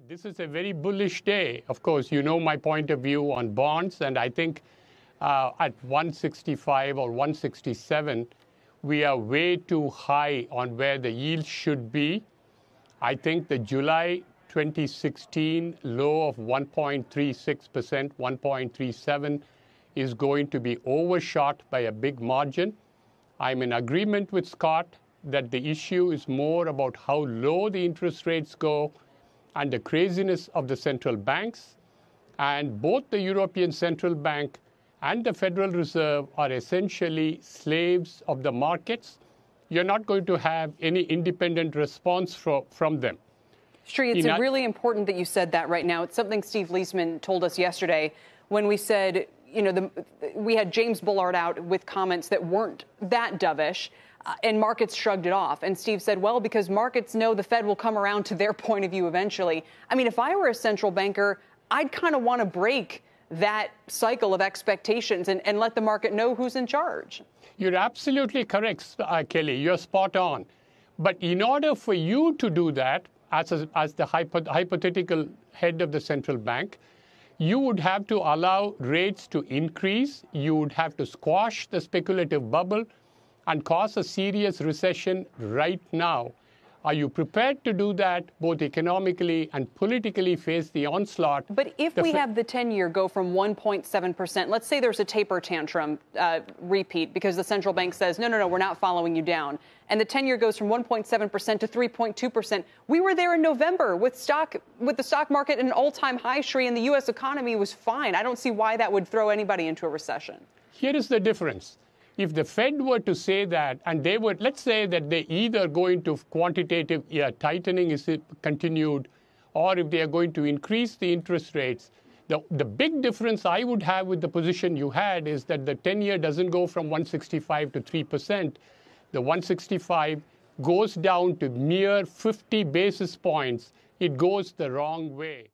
This is a very bullish day. Of course, you know my point of view on bonds, and I think at 165 or 167, we are way too high on where the yield should be. I think the July 2016 low of 1.36%, 1.37 is going to be overshot by a big margin. I'm in agreement with Scott that the issue is more about how low the interest rates go and the craziness of the central banks. And both the European Central Bank and the Federal Reserve are essentially slaves of the markets. You're not going to have any independent response from them. Sri, it's really important that you said that right now. It's something Steve Leisman told us yesterday when we said, you know, we had James Bullard out with comments that weren't that dovish. And markets shrugged it off. And Steve said, well, because markets know the Fed will come around to their point of view eventually. I mean, if I were a central banker, I'd kind of want to break that cycle of expectations and let the market know who's in charge. You're absolutely correct, Kelly. You're spot on. But in order for you to do that, as the hypothetical head of the central bank, you would have to allow rates to increase. You would have to squash the speculative bubble and cause a serious recession right now. Are you prepared to do that, both economically and politically face the onslaught? But if we have the 10-year go from 1.7%, let's say there's a taper tantrum repeat because the central bank says, no, we're not following you down. And the 10-year goes from 1.7% to 3.2%. We were there in November with the stock market at an all-time high, Sri, and the U.S. economy was fine. I don't see why that would throw anybody into a recession. Here is the difference. If the Fed were to say that, and they would, let's say that they either going to quantitative tightening is continued, or if they are going to increase the interest rates, the big difference I would have with the position you had is that the 10-year doesn't go from 165 to 3%. The 165 goes down to mere 50 basis points. It goes the wrong way.